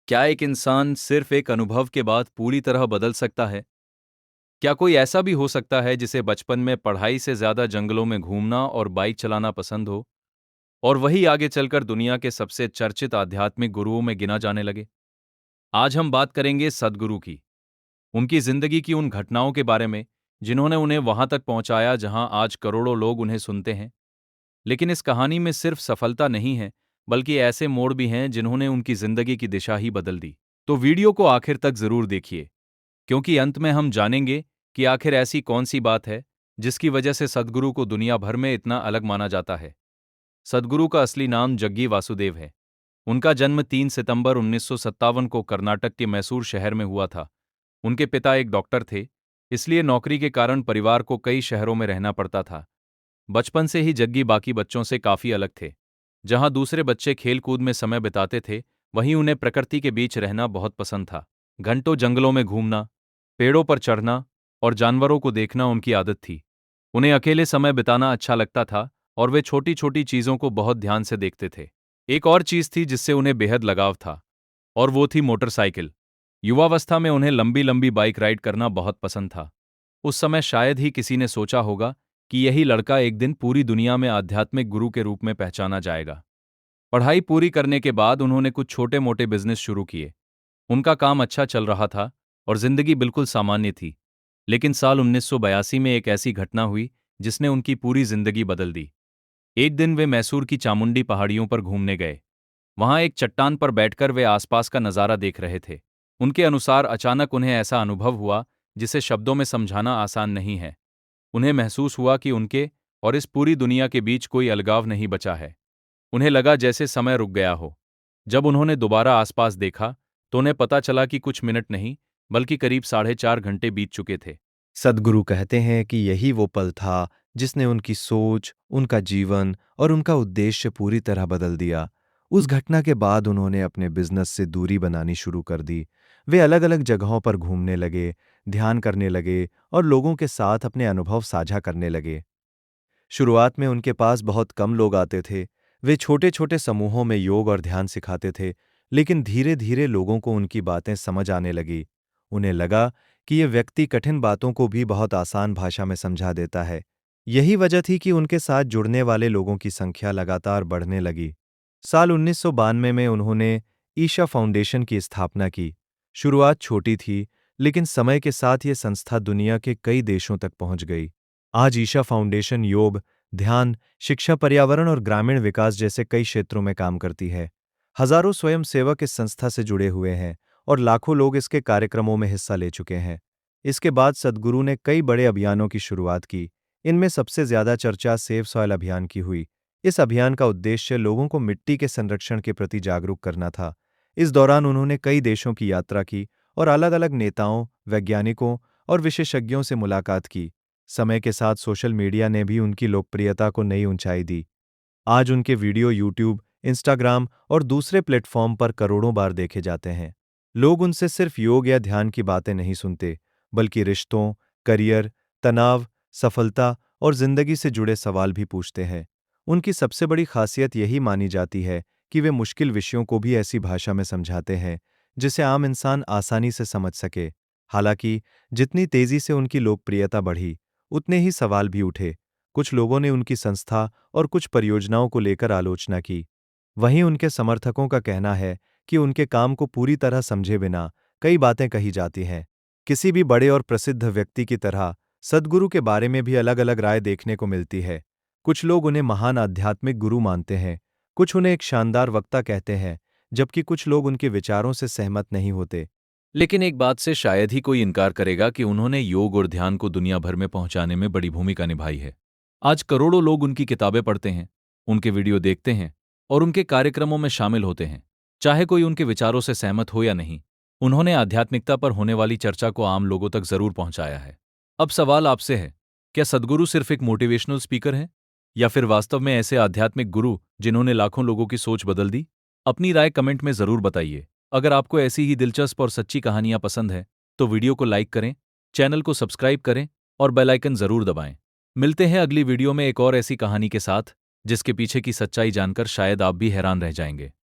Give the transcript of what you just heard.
क्या एक इंसान सिर्फ एक अनुभव के बाद पूरी तरह बदल सकता है? क्या कोई ऐसा भी हो सकता है जिसे बचपन में पढ़ाई से ज्यादा जंगलों में घूमना और बाइक चलाना पसंद हो और वही आगे चलकर दुनिया के सबसे चर्चित आध्यात्मिक गुरुओं में गिना जाने लगे? आज हम बात करेंगे सद्गुरु की, उनकी जिंदगी की उन घटनाओं के बारे में जिन्होंने उन्हें वहां तक पहुंचाया जहां आज करोड़ों लोग उन्हें सुनते हैं। लेकिन इस कहानी में सिर्फ सफलता नहीं है, बल्कि ऐसे मोड़ भी हैं जिन्होंने उनकी जिंदगी की दिशा ही बदल दी। तो वीडियो को आखिर तक जरूर देखिए, क्योंकि अंत में हम जानेंगे कि आखिर ऐसी कौन सी बात है जिसकी वजह से सद्गुरु को दुनिया भर में इतना अलग माना जाता है। सद्गुरु का असली नाम जग्गी वासुदेव है। उनका जन्म 3 सितंबर 1957 को कर्नाटक के मैसूर शहर में हुआ था। उनके पिता एक डॉक्टर थे, इसलिए नौकरी के कारण परिवार को कई शहरों में रहना पड़ता था। बचपन से ही जग्गी बाकी बच्चों से काफी अलग थे। जहां दूसरे बच्चे खेल कूद में समय बिताते थे, वहीं उन्हें प्रकृति के बीच रहना बहुत पसंद था। घंटों जंगलों में घूमना, पेड़ों पर चढ़ना और जानवरों को देखना उनकी आदत थी। उन्हें अकेले समय बिताना अच्छा लगता था और वे छोटी छोटी चीजों को बहुत ध्यान से देखते थे। एक और चीज थी जिससे उन्हें बेहद लगाव था, और वो थी मोटरसाइकिल। युवावस्था में उन्हें लंबी लंबी बाइक राइड करना बहुत पसंद था। उस समय शायद ही किसी ने सोचा होगा कि यही लड़का एक दिन पूरी दुनिया में आध्यात्मिक गुरु के रूप में पहचाना जाएगा। पढ़ाई पूरी करने के बाद उन्होंने कुछ छोटे मोटे बिजनेस शुरू किए। उनका काम अच्छा चल रहा था और जिंदगी बिल्कुल सामान्य थी। लेकिन साल 1982 में एक ऐसी घटना हुई जिसने उनकी पूरी जिंदगी बदल दी। एक दिन वे मैसूर की चामुंडी पहाड़ियों पर घूमने गए। वहां एक चट्टान पर बैठकर वे आसपास का नजारा देख रहे थे। उनके अनुसार अचानक उन्हें ऐसा अनुभव हुआ जिसे शब्दों में समझाना आसान नहीं है। उन्हें महसूस हुआ कि उनके और इस पूरी दुनिया के बीच कोई अलगाव नहीं बचा है। उन्हें लगा जैसे समय रुक गया हो। जब उन्होंने दोबारा आसपास देखा, तो उन्हें पता चला कि कुछ मिनट नहीं, बल्कि करीब 4.5 घंटे बीत चुके थे। सद्गुरु कहते हैं कि यही वो पल था जिसने उनकी सोच, उनका जीवन और उनका उद्देश्य पूरी तरह बदल दिया। उस घटना के बाद उन्होंने अपने बिजनेस से दूरी बनानी शुरू कर दी। वे अलग-अलग जगहों पर घूमने लगे, ध्यान करने लगे और लोगों के साथ अपने अनुभव साझा करने लगे। शुरुआत में उनके पास बहुत कम लोग आते थे। वे छोटे-छोटे समूहों में योग और ध्यान सिखाते थे, लेकिन धीरे-धीरे लोगों को उनकी बातें समझ आने लगी। उन्हें लगा कि ये व्यक्ति कठिन बातों को भी बहुत आसान भाषा में समझा देता है। यही वजह थी कि उनके साथ जुड़ने वाले लोगों की संख्या लगातार बढ़ने लगी। साल 1992 में उन्होंने ईशा फाउंडेशन की स्थापना की। शुरुआत छोटी थी, लेकिन समय के साथ ये संस्था दुनिया के कई देशों तक पहुंच गई। आज ईशा फाउंडेशन योग, ध्यान, शिक्षा, पर्यावरण और ग्रामीण विकास जैसे कई क्षेत्रों में काम करती है। हजारों स्वयंसेवक इस संस्था से जुड़े हुए हैं और लाखों लोग इसके कार्यक्रमों में हिस्सा ले चुके हैं। इसके बाद सद्गुरु ने कई बड़े अभियानों की शुरुआत की। इनमें सबसे ज्यादा चर्चा सेव सॉइल अभियान की हुई। इस अभियान का उद्देश्य लोगों को मिट्टी के संरक्षण के प्रति जागरूक करना था। इस दौरान उन्होंने कई देशों की यात्रा की और अलग-अलग नेताओं, वैज्ञानिकों और विशेषज्ञों से मुलाकात की। समय के साथ सोशल मीडिया ने भी उनकी लोकप्रियता को नई ऊंचाई दी। आज उनके वीडियो यूट्यूब, इंस्टाग्राम और दूसरे प्लेटफॉर्म पर करोड़ों बार देखे जाते हैं। लोग उनसे सिर्फ योग या ध्यान की बातें नहीं सुनते, बल्कि रिश्तों, करियर, तनाव, सफलता और जिंदगी से जुड़े सवाल भी पूछते हैं। उनकी सबसे बड़ी खासियत यही मानी जाती है कि वे मुश्किल विषयों को भी ऐसी भाषा में समझाते हैं जिसे आम इंसान आसानी से समझ सके। हालांकि जितनी तेजी से उनकी लोकप्रियता बढ़ी, उतने ही सवाल भी उठे। कुछ लोगों ने उनकी संस्था और कुछ परियोजनाओं को लेकर आलोचना की। वहीं उनके समर्थकों का कहना है कि उनके काम को पूरी तरह समझे बिना कई बातें कही जाती हैं। किसी भी बड़े और प्रसिद्ध व्यक्ति की तरह सद्गुरु के बारे में भी अलग-अलग राय देखने को मिलती है। कुछ लोग उन्हें महान आध्यात्मिक गुरु मानते हैं, कुछ उन्हें एक शानदार वक्ता कहते हैं, जबकि कुछ लोग उनके विचारों से सहमत नहीं होते। लेकिन एक बात से शायद ही कोई इनकार करेगा कि उन्होंने योग और ध्यान को दुनिया भर में पहुंचाने में बड़ी भूमिका निभाई है। आज करोड़ों लोग उनकी किताबें पढ़ते हैं, उनके वीडियो देखते हैं और उनके कार्यक्रमों में शामिल होते हैं। चाहे कोई उनके विचारों से सहमत हो या नहीं, उन्होंने आध्यात्मिकता पर होने वाली चर्चा को आम लोगों तक जरूर पहुंचाया है। अब सवाल आपसे है, क्या सद्गुरु सिर्फ एक मोटिवेशनल स्पीकर हैं, या फिर वास्तव में ऐसे आध्यात्मिक गुरु जिन्होंने लाखों लोगों की सोच बदल दी? अपनी राय कमेंट में जरूर बताइए। अगर आपको ऐसी ही दिलचस्प और सच्ची कहानियां पसंद है, तो वीडियो को लाइक करें, चैनल को सब्सक्राइब करें और बेल आइकन जरूर दबाएं। मिलते हैं अगली वीडियो में एक और ऐसी कहानी के साथ जिसके पीछे की सच्चाई जानकर शायद आप भी हैरान रह जाएंगे।